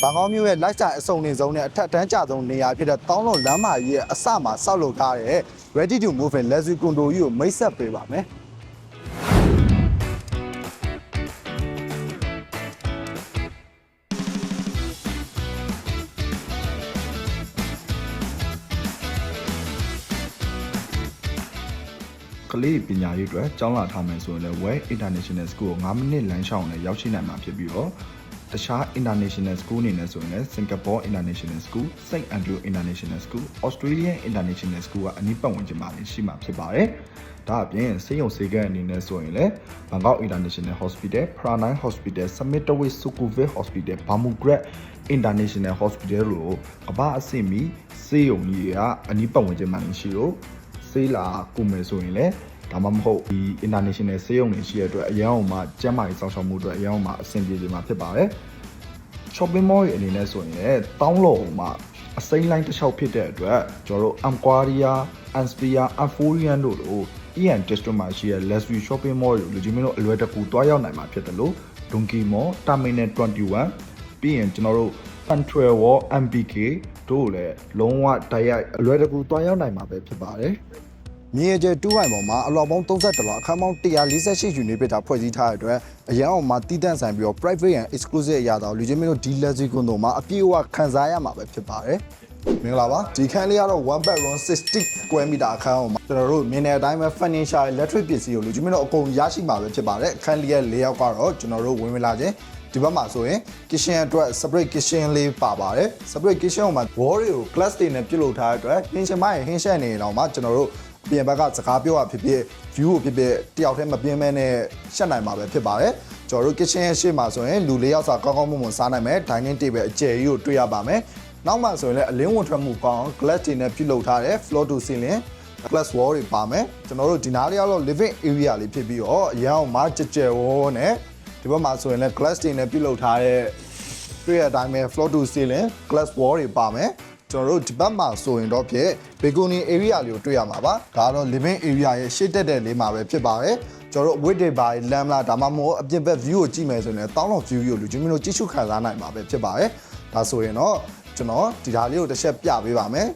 ဘန်ကောက်မြို့ရဲ့ lifestyle အစုံနေဆုံးနဲ့အထက်တန်းကျဆုံးနေရာဖြစ်တဲ့တောင်းလုံးလမ်းမကြီးရဲ့အစမှာဆောက်လုပ်ထားတဲ့ Ready to Move in Luxury Condo ကြီးကိုမိတ်ဆက်ပေးပါမယ်ကလေးပညာရေးအတွက်ကျောင်းလာထားမယ်ဆိုရင်လည်း Well International School ကို9မိနစ်လမ်းလျှောက်နဲ့ရောက်ရှိနိုင်မှာဖြစ်ပြီးတော့တခြား International School အနေနဲ့ဆိုရင်လည်း Singapore International School, St. Andrew International School, Australian International School ကအနီးပတ်ဝန်းကျင်မှာရှိမှာဖြစ်ပါတယ်။ဒါအပြင်ဆေးရုံဆေးခန်းအနေနဲ့ဆိုရင်လည်း Bangkok International Hospital, Pranay Hospital, Samitaway Sukhumvit Hospital, Bumrungrad International Hospital လို့အပအဆင့်မီဆေးရုံကြီးကအနီးပတ်ဝန်းကျင်မှာရှိလို့ဆေးလာကုမယ်ဆိုရင်လည်းဒါမှမဟုတ်ဒီ international ဆေးရုံတွေရှိတဲ့အတွက်အရင်အောင်မှကျန်းမာရေးစောင့်ရှောက်မှုအတွက်အရင်အောင်မှအဆင်ပြေနေမှာဖြစ်ပါတယ်။ shopping mall တွေအနေနဲ့ဆိုရင်လည်းတောင်းလုံးမှာအစိမ်းလိုင်းတစ်လျှောက်ဖြစ်တဲ့အတွက်ကျွန်တော်တို့ Emquaria, Anspia, Amphorian တို့လို EN district မှာရှိတဲ့ luxury shopping mall တွေလူကြီးမင်းတို့အလွယ်တကူတွားရောက်နိုင်မှာဖြစ်တယ်လို့ Donkey Mall, Terminal 21ပြီးရင်ကျွန်တော်တို့ Pantry Wall, MBK တို့လည်းလုံးဝတိုက်ရိုက်အလွယ်တကူတွားရောက်နိုင်မှာပဲဖြစ်ပါတယ်။မြေကျဲ2ဝိုင်ပေါ်မှာအလော့ပေါင်း32လောက်အခန်းပေါင်း148 unit ပြတာဖွဲ့စည်းထားတဲ့အတွက်အရန်အောင်မှာတည်တံ့ဆိုင်ပြီးတော့ private and exclusive အရာတော်လူချင်းမင်းတို့ဒီ luxury condo မှာအပြည့်အဝခံစားရမှာပဲဖြစ်ပါတယ်မင်္ဂလာပါဒီခန်းလေးကတော့ one bedroom 60 square meter အခန်းအောင်မှာကျွန်တော်တို့မြင်တဲ့အတိုင်းပဲ furniture electric ပစ္စည်းကိုလူချင်းမင်းတို့အကုန်ရရှိမှာပဲဖြစ်ပါတယ်အခန်းလေးရဲ့ layout ကတော့ကျွန်တော်တို့ဝင်လာခြင်းဒီဘက်မှာဆိုရင် kitchen အတွက် separate kitchen လေးပါပါတယ် separate kitchen မှာ wall တွေကို glass တွေနဲ့ပြုလုပ်ထားတဲ့အတွက်ဟင်းရှင်မရဲ့ဟင်းချက်နေတော့မှကျွန်တော်တို့ပြင်ဘက်ကစကားပြောတာဖြစ်ဖြစ် view ကိုဖြစ်ဖြစ်တယောက်တည်းမပြင်းမဲနဲ့ရှက်နိုင်မှာပဲဖြစ်ပါတယ်ကျွန်တော်တို့ kitchen ရဲ့ရှေ့မှာဆိုရင်လူ၄ယောက်စာကောင်းကောင်းမွန်မွန်စားနိုင်မယ် dining table အကျယ်ကြီးကိုတွေ့ရပါမယ်နောက်မှဆိုရင်လည်းအလင်းဝင်ထွက်မှုကောင်း glass တွေနဲ့ပြုလုပ်ထားတဲ့ floor to ceiling glass wall တွေပါမယ်ကျွန်တော်တို့ဒီနားလေးကတော့ living area လေးဖြစ်ပြီးတော့အရန်အောင်မှာကြကြဝန်းနဲ့ဒီဘက်မှာဆိုရင်လည်း glass တွေနဲ့ပြုလုပ်ထားတဲ့တွေ့ရတဲ့အတိုင်းပဲ floor to ceiling glass wall တွေပါမယ်ကျွန်တော်တို့ဒီဘက်မှာဆိုရင်တော့ဖြစ် balcony area လေးကိုတွေ့ရမှာပါဒါကတော့ living area ရဲ့ရှေ့တက်တဲ့လေးမှာပဲဖြစ်ပါတယ်ကျွန်တော်တို့ width တွေပါလမ်းလားဒါမှမဟုတ်အပြင်ဘက် view ကိုကြည့်မယ်ဆိုရင်တောင်းလုံး view ကိုလူချင်းမျိုးကြည့်ရှုခံစားနိုင်မှာပဲဖြစ်ပါတယ်ဒါဆိုရင်တော့ကျွန်တော်ဒီဓာလေးကိုတစ်ချက်ပြပေးပါမယ်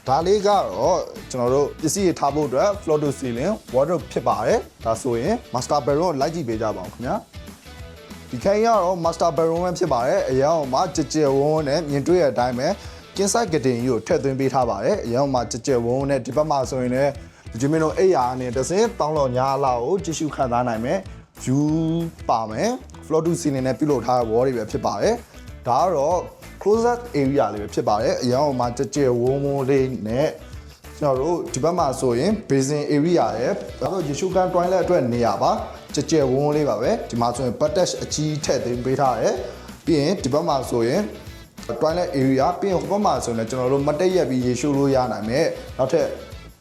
ဒါလေးကတော့ကျွန်တော်တို့ပစ္စည်းတွေထားဖို့အတွက် floor to ceiling wardrobe ဖြစ်ပါတယ်ဒါဆိုရင် master bedroom ကိုလိုက်ကြည့်ပေးကြပါဦးခင်ဗျာဒီခိုင်ရတော့ master bedroom ပဲဖြစ်ပါတယ်အရင်ကမှကြကြဝန်းနဲ့မြင်တွေ့ရတဲ့အတိုင်းပဲကင်းဆိုင်ကတင်ကြီးကိုထည့်သွင်းပေးထားပါတယ်အရင်ကမှကြကြဝန်းနဲ့ဒီဘက်မှာဆိုရင်လည်းဒီမင်းတို့အိယာနဲ့တစ်စင်းတောင်းလော်ညာလာကိုကြည့်ရှုခံစားနိုင်မယ် view ပါမယ် floor to ceiling နဲ့ပြုလုပ်ထားတဲ့ wall တွေပဲဖြစ်ပါတယ်ဒါကတော့ closet area လေးပဲဖြစ်ပါတယ်အရင်ကမှကြကြဝန်းဝန်းလေးနဲ့ကျွန်တော်တို့ဒီဘက်မှာဆိုရင် basin area ရဲ့ဒါတော့ရေရှုခန်း toilet အတွက်နေရာပါကြကြဝန်းလေးပါပဲဒီမှာဆိုရင် bath အကြီးထည့်သွင်းပေးထားတယ်ပြီးရင်ဒီဘက်မှာဆိုရင်toilet area ပြီးရင်ဟိုဘက်မှာဆိုရင်ကျွန်တော်တို့မတက်ရက်ပြီးရေရှိုးလို့ရနိုင်မယ်နောက်ထပ်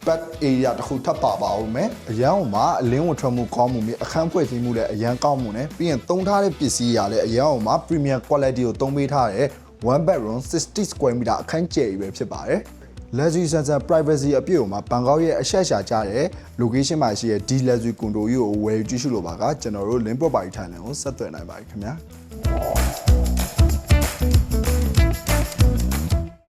bath area တစ်ခုထပ်ပါအောင်မယ်အရန်အောင်မှာအလင်းဝင်ထွက်မှုကောင်းမှုအခန်းဖွဲ့စည်းမှုလည်းအရန်ကောင်းမှုနဲ့ပြီးရင်သုံးထားတဲ့ပစ္စည်းရလည်းအရန်အောင်မှာ premium quality ကိုသုံးပေးထားတဲ့ one bedroom 60 square meter အခန်းကျယ်ကြီးပဲဖြစ်ပါတယ်luxury center privacy အပြည့်အဝမှာဘန်ကောက်ရဲ့အရှက်ရှာကြတဲ့ location မှာရှိတဲ့ဒီ luxury condo ကြီးကိုဝယ်ယူကြည့်ရှုလို့ပါကကျွန်တော်တို့ link property Thailand ကိုဆက်သွယ်နိုင်ပါတယ်ခင်ဗျာ